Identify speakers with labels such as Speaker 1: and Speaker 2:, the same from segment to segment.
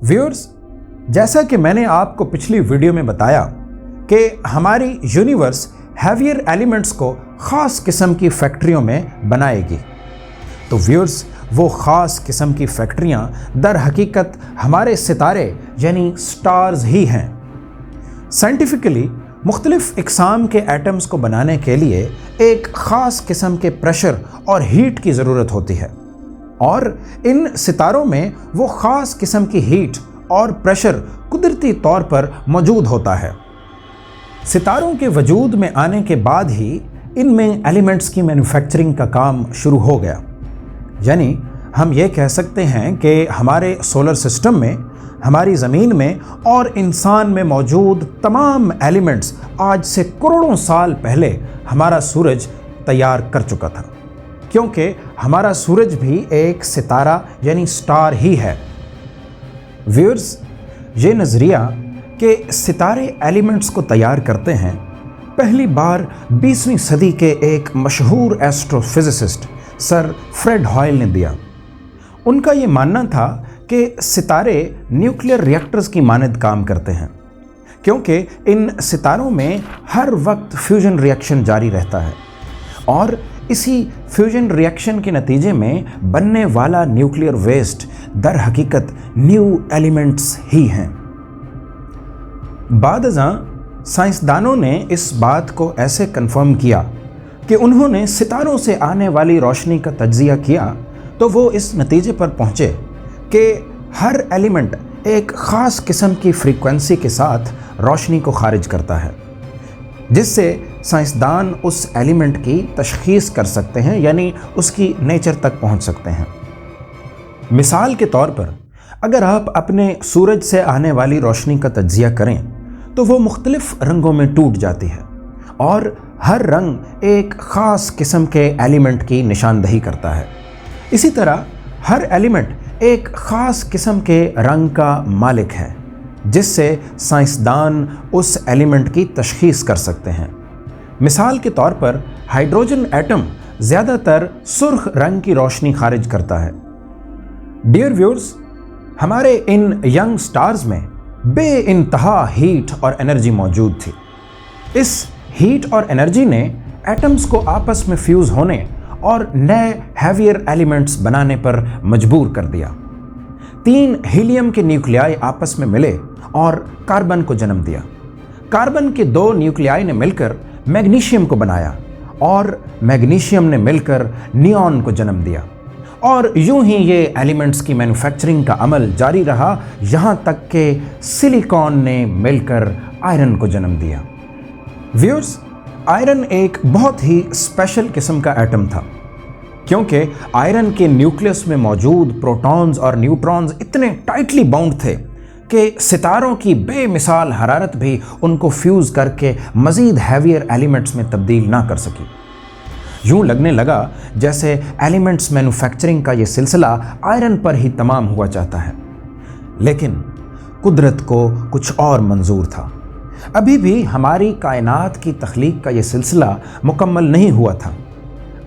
Speaker 1: Viewers, जैसा कि मैंने आपको पिछली वीडियो में बताया कि हमारी यूनिवर्स हैवियर एलिमेंट्स को ख़ास किस्म की फैक्ट्रियों में बनाएगी। तो व्यूअर्स, वो ख़ास किस्म की फैक्ट्रियाँ दर हकीकत हमारे सितारे यानी स्टार्स ही हैं। साइंटिफिकली मुख्तलिफ इक़साम के एटम्स को बनाने के लिए एक ख़ास किस्म के प्रेशर और हीट की ज़रूरत होती है, और इन सितारों में वो ख़ास किस्म की हीट और प्रेशर कुदरती तौर पर मौजूद होता है। सितारों के वजूद में आने के बाद ही इनमें एलिमेंट्स की मैन्युफैक्चरिंग का काम शुरू हो गया। यानी हम ये कह सकते हैं कि हमारे सोलर सिस्टम में, हमारी ज़मीन में और इंसान में मौजूद तमाम एलिमेंट्स आज से करोड़ों साल पहले हमारा सूरज तैयार कर चुका था, क्योंकि हमारा सूरज भी एक सितारा यानी स्टार ही है। व्यूअर्स, ये नज़रिया कि सितारे एलिमेंट्स को तैयार करते हैं पहली बार 20वीं सदी के एक मशहूर एस्ट्रोफिजिसिस्ट सर फ्रेड हॉयल ने दिया। उनका ये मानना था कि सितारे न्यूक्लियर रिएक्टर्स की मानद काम करते हैं, क्योंकि इन सितारों में हर वक्त फ्यूजन रिएक्शन जारी रहता है, और इसी फ्यूजन रिएक्शन के नतीजे में बनने वाला न्यूक्लियर वेस्ट दर हकीकत न्यू एलिमेंट्स ही हैं। बाद-ए-ज़ां साइंसदानों ने इस बात को ऐसे कंफर्म किया कि उन्होंने सितारों से आने वाली रोशनी का तज्ज़िया किया तो वो इस नतीजे पर पहुँचे कि हर एलिमेंट एक ख़ास किस्म की फ्रीक्वेंसी के साथ रोशनी को खारिज करता है, जिससे साइंसदान उस एलिमेंट की तशख़ीस कर सकते हैं, यानी उसकी नेचर तक पहुंच सकते हैं। मिसाल के तौर पर अगर आप अपने सूरज से आने वाली रोशनी का तज्ज़िया करें तो वो मुख्तलिफ रंगों में टूट जाती है, और हर रंग एक ख़ास किस्म के एलिमेंट की निशानदही करता है। इसी तरह हर एलिमेंट एक ख़ास किस्म के रंग का मालिक है, जिससे साइंसदान उस एलिमेंट की तशख़ीस कर सकते हैं। मिसाल के तौर पर हाइड्रोजन एटम ज़्यादातर सुर्ख रंग की रोशनी खारिज करता है। डियर व्यूअर्स, हमारे इन यंग स्टार्स में बेइंतहा हीट और एनर्जी मौजूद थी। इस हीट और एनर्जी ने एटम्स को आपस में फ्यूज़ होने और नए हैवियर एलिमेंट्स बनाने पर मजबूर कर दिया। 3 हीलियम के न्यूक्लियाई आपस में मिले और कार्बन को जन्म दिया। कार्बन के 2 न्यूक्लियाई ने मिलकर मैग्नीशियम को बनाया, और मैग्नीशियम ने मिलकर नियॉन को जन्म दिया, और यूं ही ये एलिमेंट्स की मैन्युफैक्चरिंग का अमल जारी रहा, यहाँ तक कि सिलिकॉन ने मिलकर आयरन को जन्म दिया। व्यूअर्स, आयरन एक बहुत ही स्पेशल किस्म का एटम था, क्योंकि आयरन के न्यूक्लियस में मौजूद प्रोटॉन्स और न्यूट्रॉन्स इतने टाइटली बाउंड थे कि सितारों की बेमिसाल हरारत भी उनको फ्यूज़ करके मज़ीद हैवियर एलिमेंट्स में तब्दील ना कर सकी। यूँ लगने लगा जैसे एलिमेंट्स मैन्युफैक्चरिंग का ये सिलसिला आयरन पर ही तमाम हुआ चाहता है, लेकिन कुदरत को कुछ और मंजूर था। अभी भी हमारी कायनात की तख्लीक का ये सिलसिला मुकम्मल नहीं हुआ था।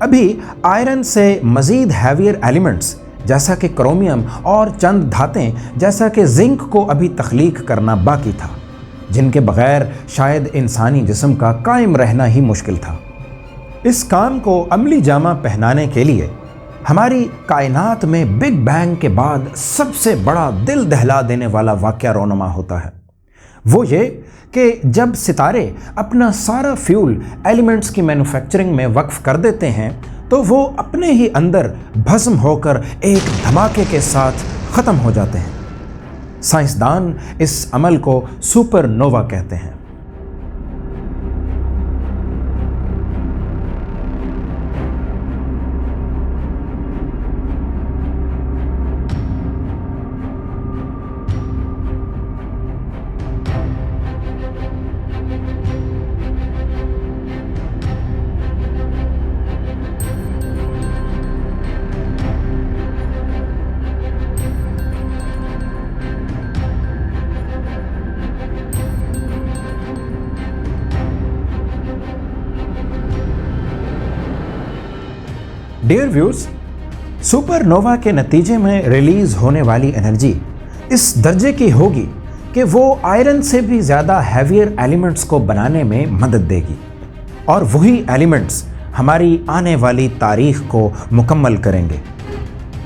Speaker 1: अभी आयरन से मज़ीद हैवियर एलिमेंट्स जैसा कि क्रोमियम और चंद धातें जैसा कि जिंक को अभी तख्लीक करना बाकी था, जिनके बग़ैर शायद इंसानी जिस्म का कायम रहना ही मुश्किल था। इस काम को अमली जामा पहनाने के लिए हमारी कायनात में बिग बैंग के बाद सबसे बड़ा दिल दहला देने वाला वाक़या रोनुमा होता है। वो ये कि जब सितारे अपना सारा फ्यूल एलिमेंट्स की मैन्युफैक्चरिंग में वक्फ कर देते हैं तो वो अपने ही अंदर भस्म होकर एक धमाके के साथ ख़त्म हो जाते हैं। साइंसदान इस अमल को सुपरनोवा कहते हैं। डियर व्यूअर्स, सुपरनोवा के नतीजे में रिलीज़ होने वाली एनर्जी इस दर्जे की होगी कि वो आयरन से भी ज़्यादा हैवियर एलिमेंट्स को बनाने में मदद देगी, और वही एलिमेंट्स हमारी आने वाली तारीख को मुकम्मल करेंगे।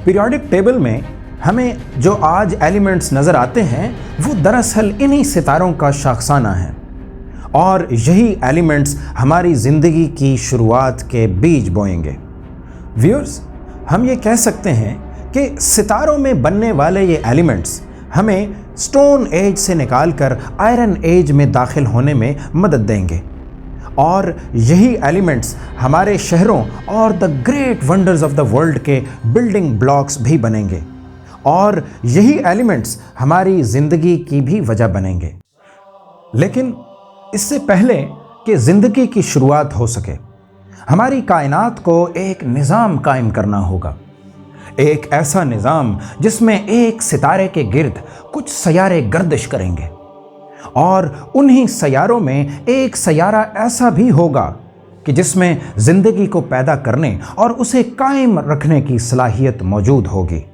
Speaker 1: पीरियोडिक टेबल में हमें जो आज एलिमेंट्स नज़र आते हैं वो दरअसल इन्हीं सितारों का शाखसाना है, और यही एलिमेंट्स हमारी ज़िंदगी की शुरुआत के बीज बोएंगे। व्यूअर्स, हम ये कह सकते हैं कि सितारों में बनने वाले ये एलिमेंट्स हमें स्टोन एज से निकालकर आयरन एज में दाखिल होने में मदद देंगे, और यही एलिमेंट्स हमारे शहरों और the great wonders of the world के बिल्डिंग ब्लॉक्स भी बनेंगे, और यही एलिमेंट्स हमारी ज़िंदगी की भी वजह बनेंगे। लेकिन इससे पहले कि ज़िंदगी की शुरुआत हो सके, हमारी कायनात को एक निज़ाम कायम करना होगा, एक ऐसा निज़ाम जिसमें एक सितारे के गिर्द कुछ सैयारे गर्दिश करेंगे, और उन्हीं सैयारों में एक सैयारा ऐसा भी होगा कि जिसमें ज़िंदगी को पैदा करने और उसे कायम रखने की सलाहियत मौजूद होगी।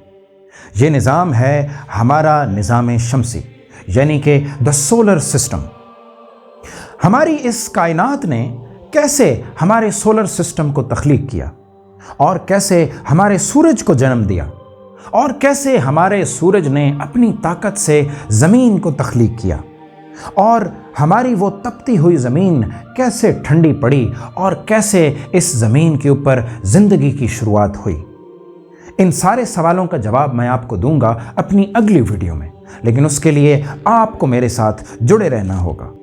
Speaker 1: ये निज़ाम है हमारा निज़ाम शमसी, यानी कि द सोलर सिस्टम। हमारी इस कायनात ने कैसे हमारे सोलर सिस्टम को तख्लीक किया, और कैसे हमारे सूरज को जन्म दिया, और कैसे हमारे सूरज ने अपनी ताकत से ज़मीन को तख्लीक किया, और हमारी वो तपती हुई ज़मीन कैसे ठंडी पड़ी, और कैसे इस ज़मीन के ऊपर ज़िंदगी की शुरुआत हुई। इन सारे सवालों का जवाब मैं आपको दूंगा अपनी अगली वीडियो में, लेकिन उसके लिए आपको मेरे साथ जुड़े रहना होगा।